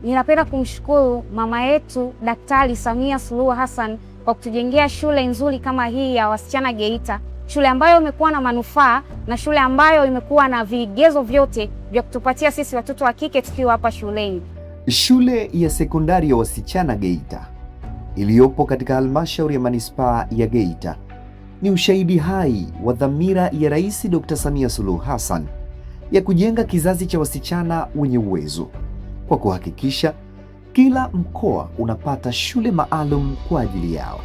ninapenda kumshukuru mama yetu Daktari Samia Suluhu Hassan kwa kutujengea shule nzuri kama hii ya wasichana Geita, shule ambayo imekuwa na manufaa na shule ambayo imekuwa na vigezo vyote vya kutupatia sisi watoto wa kike tukiwa hapa shuleni. Shule ya sekondari ya wasichana Geita iliyopo katika halmashauri ya manispaa ya Geita ni ushahidi hai wa dhamira ya Rais Dr. Samia Suluhu Hassan ya kujenga kizazi cha wasichana wenye uwezo kwa kuhakikisha kila mkoa unapata shule maalum kwa ajili yao.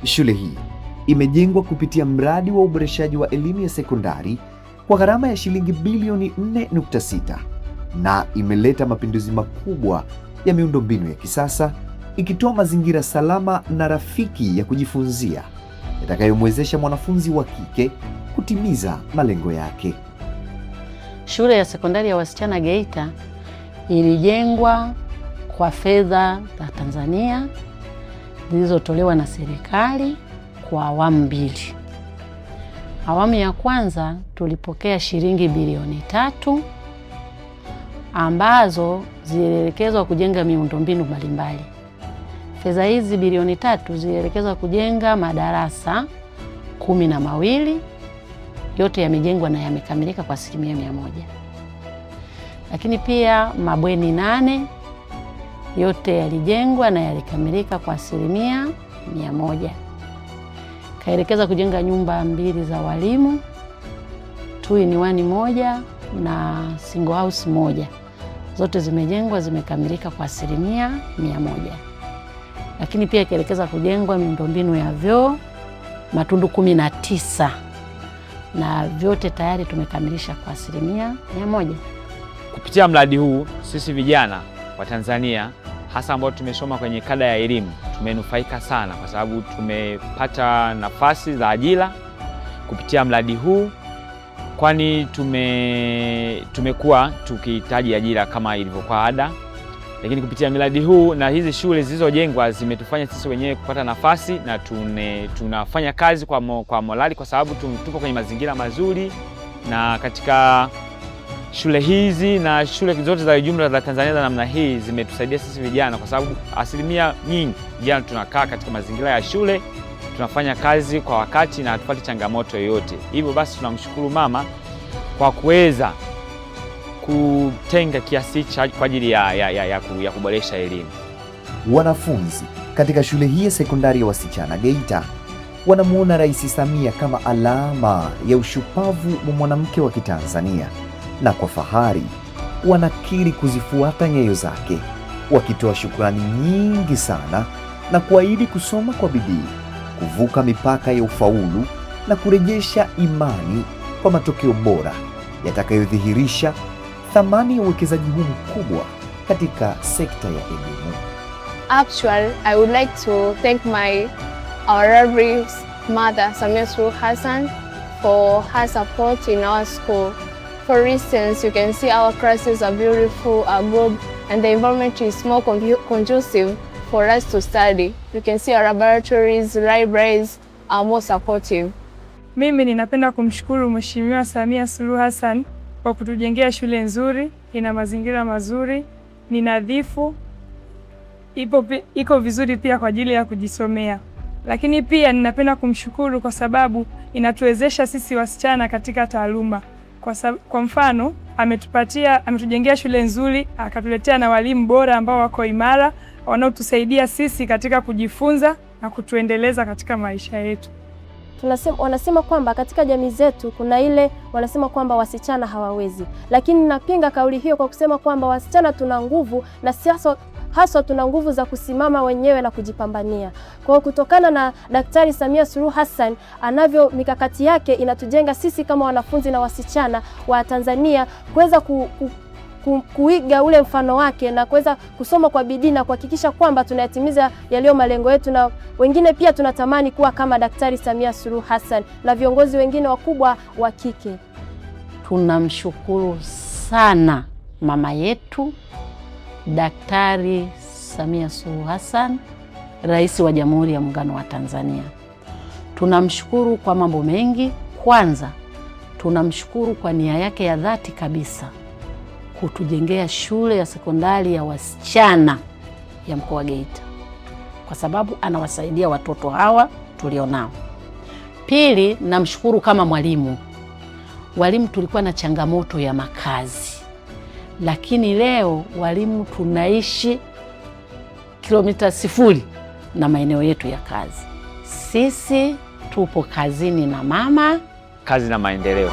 Shule hii imejengwa kupitia mradi wa uboreshaji wa elimu ya sekondari kwa gharama ya shilingi bilioni 4.6 na imeleta mapinduzi makubwa ya miundombinu ya kisasa, ikitoa mazingira salama na rafiki ya kujifunzia yatakayomwezesha mwanafunzi wa kike kutimiza malengo yake. Shule ya sekondari ya wasichana Geita ilijengwa kwa fedha za Tanzania zilizotolewa na serikali kwa awamu mbili. Awamu ya kwanza tulipokea shilingi bilioni 3 ambazo zilielekezwa kujenga miundombinu mbalimbali. Fedha hizi bilioni 3 zilielekezwa kujenga madarasa 12, yote yamejengwa na yamekamilika kwa 100%. Lakini pia mabweni 8 yote yalijengwa na yalikamilika kwa 100%. Kaelekeza kujenga nyumba 2 za walimu, 2-in-1 moja na single house moja. Zote zimejengwa, zimekamilika kwa 100%. Lakini pia kaelekeza kujengwa miundombinu ya vyoo matundu 19 na vyote tayari tumekamilisha kwa 100%. Kupitia mradi huu sisi vijana wa Tanzania hasa ambao tumesoma kwenye kada ya elimu tumenufaika sana, kwa sababu tumepata nafasi za ajira kupitia mradi huu, kwani tumekuwa tukihitaji ajira kama ilivyokuwa ada. Lakini kupitia mradi huu na hizi shule zilizojengwa zimetufanya sisi wenyewe kupata nafasi na tunafanya kazi kwa morali, kwa sababu tupo kwenye mazingira mazuri. Na katika shule hizi na shule zote za jumla za Tanzania za namna hii zimetusaidia sisi vijana, kwa sababu asilimia nyingi vijana tunakaa katika mazingira ya shule, tunafanya kazi kwa wakati na hatupati changamoto yoyote. Hivyo basi tunamshukuru mama kwa kuweza kutenga kiasi kwa ajili ya kuboresha elimu. Wanafunzi katika shule hii ya sekondari ya wasichana Geita wanamuona Rais Samia kama alama ya ushupavu wa mwanamke wa Kitanzania, na kwa fahari wanakiri kuzifuata nyayo zake, wakitoa shukrani nyingi sana na kuahidi kusoma kwa bidii, kuvuka mipaka ya ufaulu na kurejesha imani kwa matokeo bora yatakayodhihirisha thamani ya uwekezaji huu mkubwa katika sekta ya elimu. Actually, I would like to thank our Reverend Mother Samia Suluhu Hassan for her support in our school. For instance, you can see our classes are beautiful, are good, and the environment is more conducive for us to study. You can see our laboratories, libraries are more supportive. Mimi ninapenda kumshukuru Mheshimiwa Samia Suluhu Hassan kwa kutujengea shule nzuri, ina mazingira mazuri, ni nadhifu, iko vizuri pia kwa ajili ya kujisomea. Lakini pia ninapenda kumshukuru kwa sababu inatuwezesha sisi wasichana katika taaluma. Kwa mfano, ametujengea shule nzuri, akatuletea na walimu bora ambao wako imara, wanaotusaidia sisi katika kujifunza na kutuendeleza katika maisha yetu. Wanasema kwamba katika jamii zetu kuna ile wanasema kwamba wasichana hawawezi, lakini napinga kauli hiyo kwa kusema kwamba wasichana tuna nguvu, na haswa tuna nguvu za kusimama wenyewe na kujipambania. Kwa kutokana na Daktari Samia Suluhu Hassan anavyo mikakati yake, inatujenga sisi kama wanafunzi na wasichana wa Tanzania kuweza kuiga ule mfano wake na kuweza kusoma kwa bidii na kuhakikisha kwamba tunayatimiza yaliyo malengo yetu, na wengine pia tunatamani kuwa kama Daktari Samia Suluhu Hassan na viongozi wengine wakubwa wa kike. Tunamshukuru sana mama yetu Daktari Samia Suluhu Hassan, Rais wa Jamhuri ya Muungano wa Tanzania. Tunamshukuru kwa mambo mengi. Kwanza, tunamshukuru kwa nia yake ya dhati kabisa kutujengea shule ya sekondari ya wasichana ya mkoa wa Geita, kwa sababu anawasaidia watoto hawa tulionao. Pili, namshukuru kama mwalimu. Walimu tulikuwa na changamoto ya makazi, lakini leo walimu tunaishi kilomita 0 na maeneo yetu ya kazi. Sisi tupo kazini na mama, kazi na maendeleo.